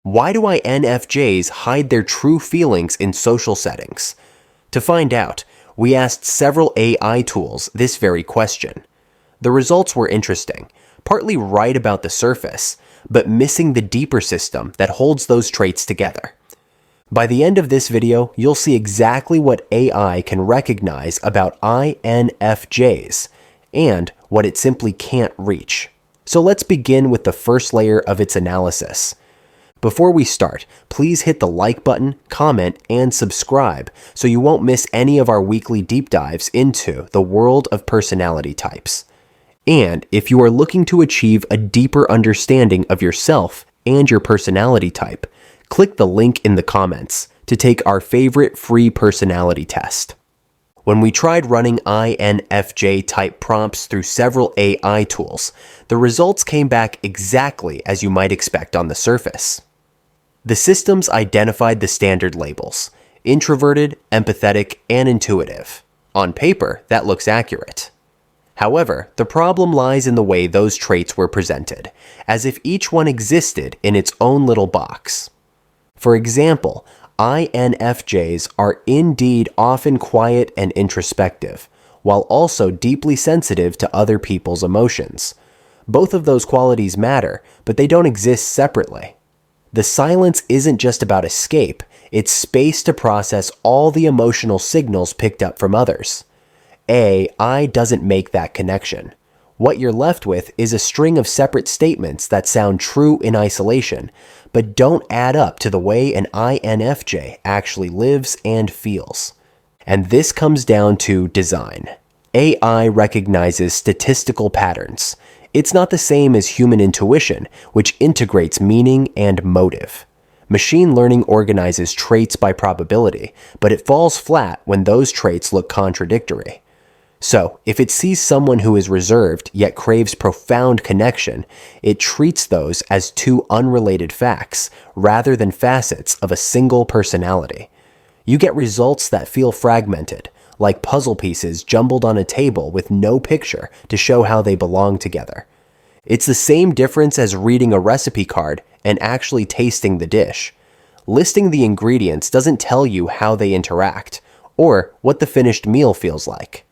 Why do INFJs hide their true feelings in social settings? To find out, we asked several AI tools this very question. The results were interesting, partly right about the surface, but missing the deeper system that holds those traits together. By the end of this video, you'll see exactly what AI can recognize about INFJs and what it simply can't reach. So let's begin with the first layer of its analysis. Before we start, please hit the like button, comment, and subscribe so you won't miss any of our weekly deep dives into the world of personality types. And if you are looking to achieve a deeper understanding of yourself and your personality type, click the link in the comments to take our favorite free personality test. When we tried running INFJ type prompts through several AI tools, the results came back exactly as you might expect on the surface. The systems identified the standard labels: introverted, empathetic, and intuitive. On paper, that looks accurate. However, the problem lies in the way those traits were presented, as if each one existed in its own little box. For example, INFJs are indeed often quiet and introspective, while also deeply sensitive to other people's emotions. Both of those qualities matter, but they don't exist separately. The silence isn't just about escape, it's space to process all the emotional signals picked up from others. AI doesn't make that connection. What you're left with is a string of separate statements that sound true in isolation, but don't add up to the way an INFJ actually lives and feels. And this comes down to design. AI recognizes statistical patterns. It's not the same as human intuition, which integrates meaning and motive. Machine learning organizes traits by probability, but it falls flat when those traits look contradictory. So, if it sees someone who is reserved yet craves profound connection, it treats those as two unrelated facts rather than facets of a single personality. You get results that feel fragmented, like puzzle pieces jumbled on a table with no picture to show how they belong together. It's the same difference as reading a recipe card and actually tasting the dish. Listing the ingredients doesn't tell you how they interact, or what the finished meal feels like.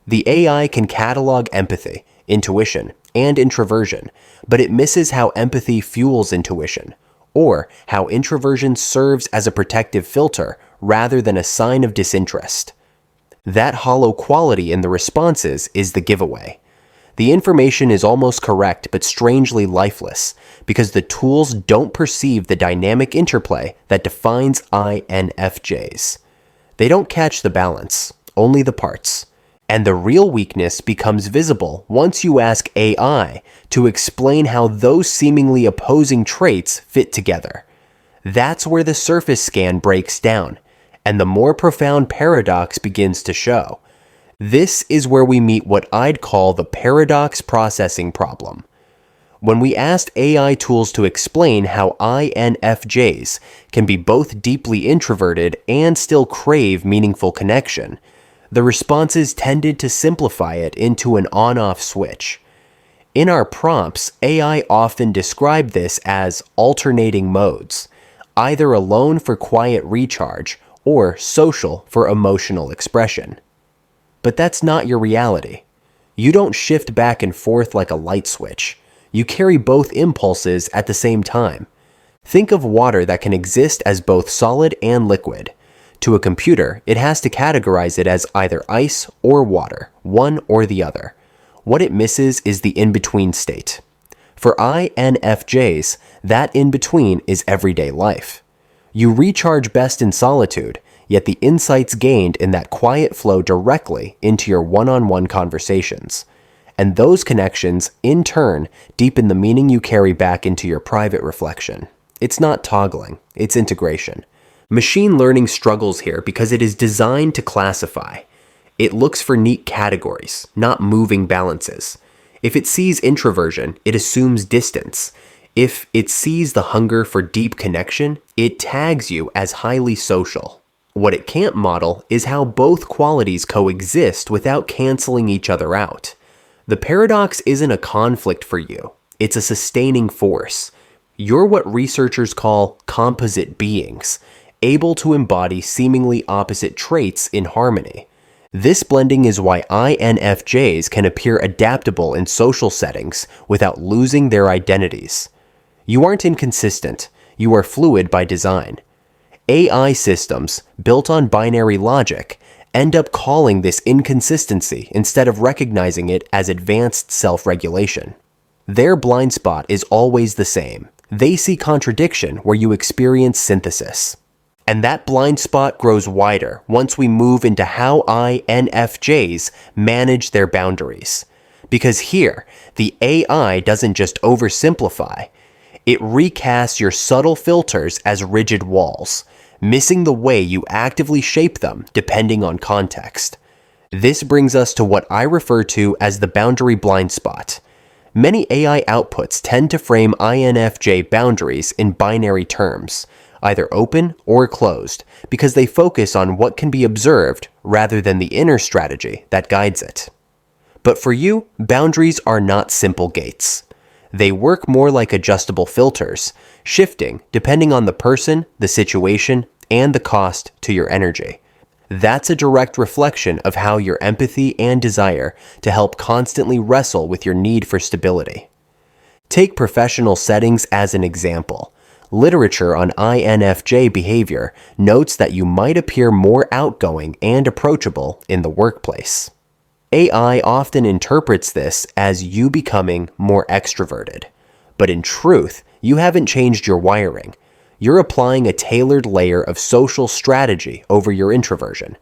The AI can catalog empathy, intuition, and introversion, but it misses how empathy fuels intuition, or how introversion serves as a protective filter rather than a sign of disinterest. That hollow quality in the responses is the giveaway. The information is almost correct but strangely lifeless because the tools don't perceive the dynamic interplay that defines INFJs. They don't catch the balance, only the parts. And the real weakness becomes visible once you ask AI to explain how those seemingly opposing traits fit together. That's where the surface scan breaks down, and the more profound paradox begins to show. This is where we meet what I'd call the paradox processing problem. When we asked AI tools to explain how INFJs can be both deeply introverted and still crave meaningful connection, the responses tended to simplify it into an on-off switch. In our prompts, AI often described this as alternating modes, either alone for quiet recharge or social for emotional expression. But that's not your reality. You don't shift back and forth like a light switch. You carry both impulses at the same time. Think of water that can exist as both solid and liquid. To a computer, it has to categorize it as either ice or water, one or the other. What it misses is the in-between state. For INFJs, that in-between is everyday life. You recharge best in solitude, yet the insights gained in that quiet flow directly into your one-on-one conversations. And those connections, in turn, deepen the meaning you carry back into your private reflection. It's not toggling, it's integration. Machine learning struggles here because it is designed to classify. It looks for neat categories, not moving balances. If it sees introversion, it assumes distance. If it sees the hunger for deep connection, it tags you as highly social. What it can't model is how both qualities coexist without canceling each other out. The paradox isn't a conflict for you, it's a sustaining force. You're what researchers call composite beings, able to embody seemingly opposite traits in harmony. This blending is why INFJs can appear adaptable in social settings without losing their identities. You aren't inconsistent, you are fluid by design. AI systems, built on binary logic, end up calling this inconsistency instead of recognizing it as advanced self-regulation. Their blind spot is always the same. They see contradiction where you experience synthesis. And that blind spot grows wider once we move into how INFJs manage their boundaries. Because here, the AI doesn't just oversimplify, it recasts your subtle filters as rigid walls, missing the way you actively shape them depending on context. This brings us to what I refer to as the boundary blind spot. Many AI outputs tend to frame INFJ boundaries in binary terms, either open or closed, because they focus on what can be observed rather than the inner strategy that guides it. But for you, boundaries are not simple gates. They work more like adjustable filters, shifting depending on the person, the situation, and the cost to your energy. That's a direct reflection of how your empathy and desire to help constantly wrestle with your need for stability. Take professional settings as an example. Literature on INFJ behavior notes that you might appear more outgoing and approachable in the workplace. AI often interprets this as you becoming more extroverted. But in truth, you haven't changed your wiring. You're applying a tailored layer of social strategy over your introversion.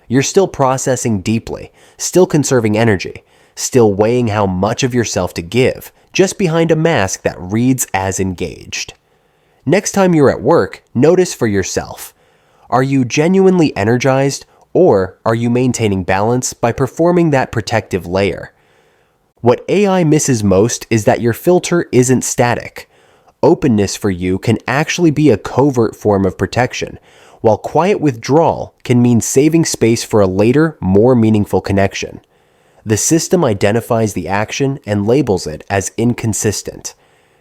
You're still processing deeply, still conserving energy, still weighing how much of yourself to give, just behind a mask that reads as engaged. Next time you're at work, notice for yourself. Are you genuinely energized, or are you maintaining balance by performing that protective layer? What AI misses most is that your filter isn't static. Openness for you can actually be a covert form of protection, while quiet withdrawal can mean saving space for a later, more meaningful connection. The system identifies the action and labels it as inconsistent.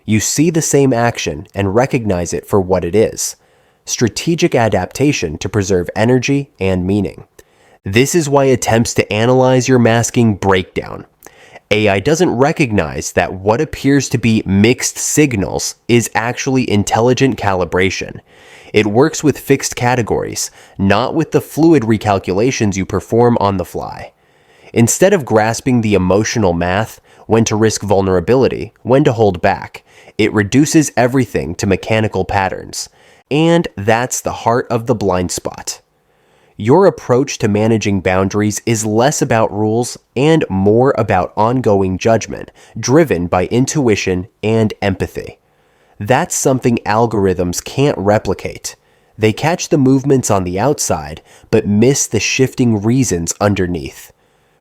You see the same action and recognize it for what it is: strategic adaptation to preserve energy and meaning. This is why attempts to analyze your masking break down. AI doesn't recognize that what appears to be mixed signals is actually intelligent calibration. It works with fixed categories, not with the fluid recalculations you perform on the fly. Instead of grasping the emotional math, when to risk vulnerability, when to hold back, it reduces everything to mechanical patterns. And that's the heart of the blind spot. Your approach to managing boundaries is less about rules and more about ongoing judgment, driven by intuition and empathy. That's something algorithms can't replicate. They catch the movements on the outside, but miss the shifting reasons underneath.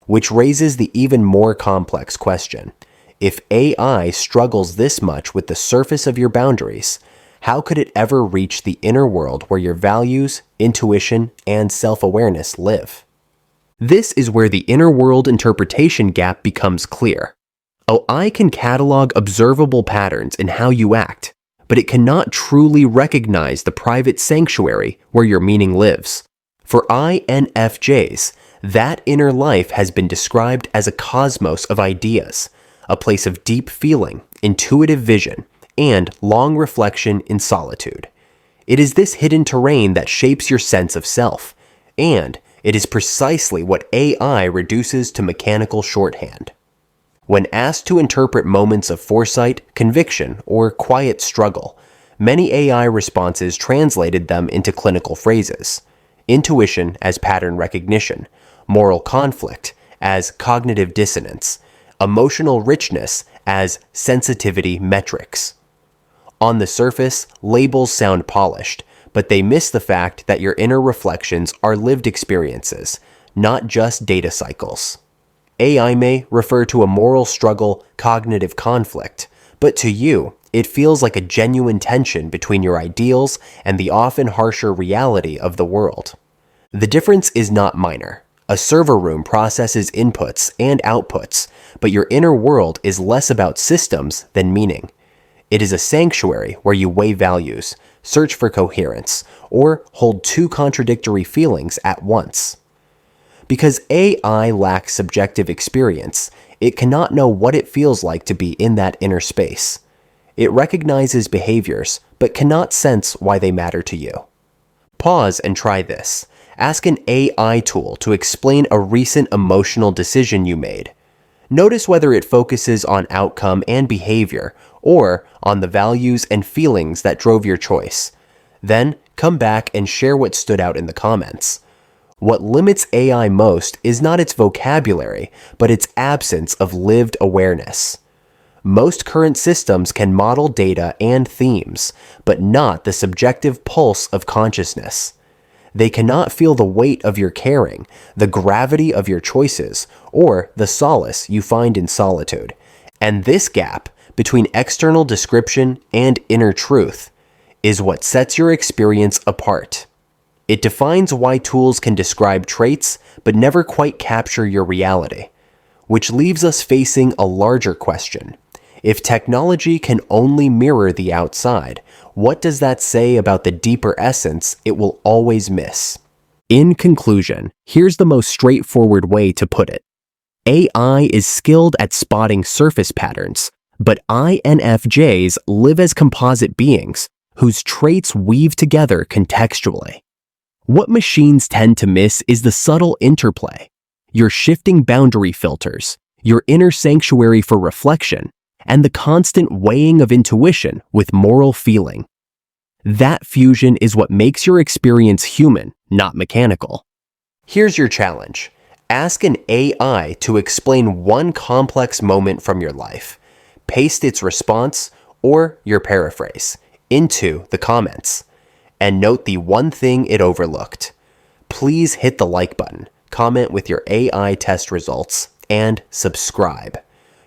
Which raises the even more complex question. If AI struggles this much with the surface of your boundaries, how could it ever reach the inner world where your values, intuition, and self-awareness live? This is where the inner world interpretation gap becomes clear. AI can catalog observable patterns in how you act, but it cannot truly recognize the private sanctuary where your meaning lives. For INFJs, that inner life has been described as a cosmos of ideas, a place of deep feeling, intuitive vision, and long reflection in solitude. It is this hidden terrain that shapes your sense of self, and it is precisely what AI reduces to mechanical shorthand. When asked to interpret moments of foresight, conviction, or quiet struggle, many AI responses translated them into clinical phrases: intuition as pattern recognition, moral conflict as cognitive dissonance, emotional richness as sensitivity metrics. On the surface, labels sound polished, but they miss the fact that your inner reflections are lived experiences, not just data cycles. AI may refer to a moral struggle, cognitive conflict, but to you, it feels like a genuine tension between your ideals and the often harsher reality of the world. The difference is not minor. A server room processes inputs and outputs, but your inner world is less about systems than meaning. It is a sanctuary where you weigh values, search for coherence, or hold two contradictory feelings at once. Because AI lacks subjective experience, it cannot know what it feels like to be in that inner space. It recognizes behaviors, but cannot sense why they matter to you. Pause and try this. Ask an AI tool to explain a recent emotional decision you made. Notice whether it focuses on outcome and behavior, or on the values and feelings that drove your choice. Then, come back and share what stood out in the comments. What limits AI most is not its vocabulary, but its absence of lived awareness. Most current systems can model data and themes, but not the subjective pulse of consciousness. They cannot feel the weight of your caring, the gravity of your choices, or the solace you find in solitude. And this gap between external description and inner truth is what sets your experience apart. It defines why tools can describe traits but never quite capture your reality, which leaves us facing a larger question. If technology can only mirror the outside, what does that say about the deeper essence it will always miss? In conclusion, here's the most straightforward way to put it. AI is skilled at spotting surface patterns, but INFJs live as composite beings whose traits weave together contextually. What machines tend to miss is the subtle interplay, your shifting boundary filters, your inner sanctuary for reflection, and the constant weighing of intuition with moral feeling. That fusion is what makes your experience human, not mechanical. Here's your challenge. Ask an AI to explain one complex moment from your life. Paste its response, or your paraphrase, into the comments. And note the one thing it overlooked. Please hit the like button, comment with your AI test results, and subscribe.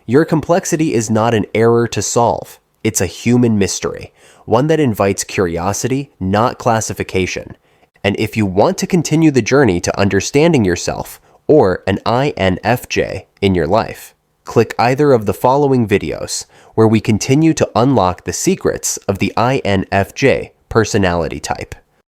Your complexity is not an error to solve. It's a human mystery, one that invites curiosity, not classification. And if you want to continue the journey to understanding yourself or an INFJ in your life, click either of the following videos where we continue to unlock the secrets of the INFJ personality type.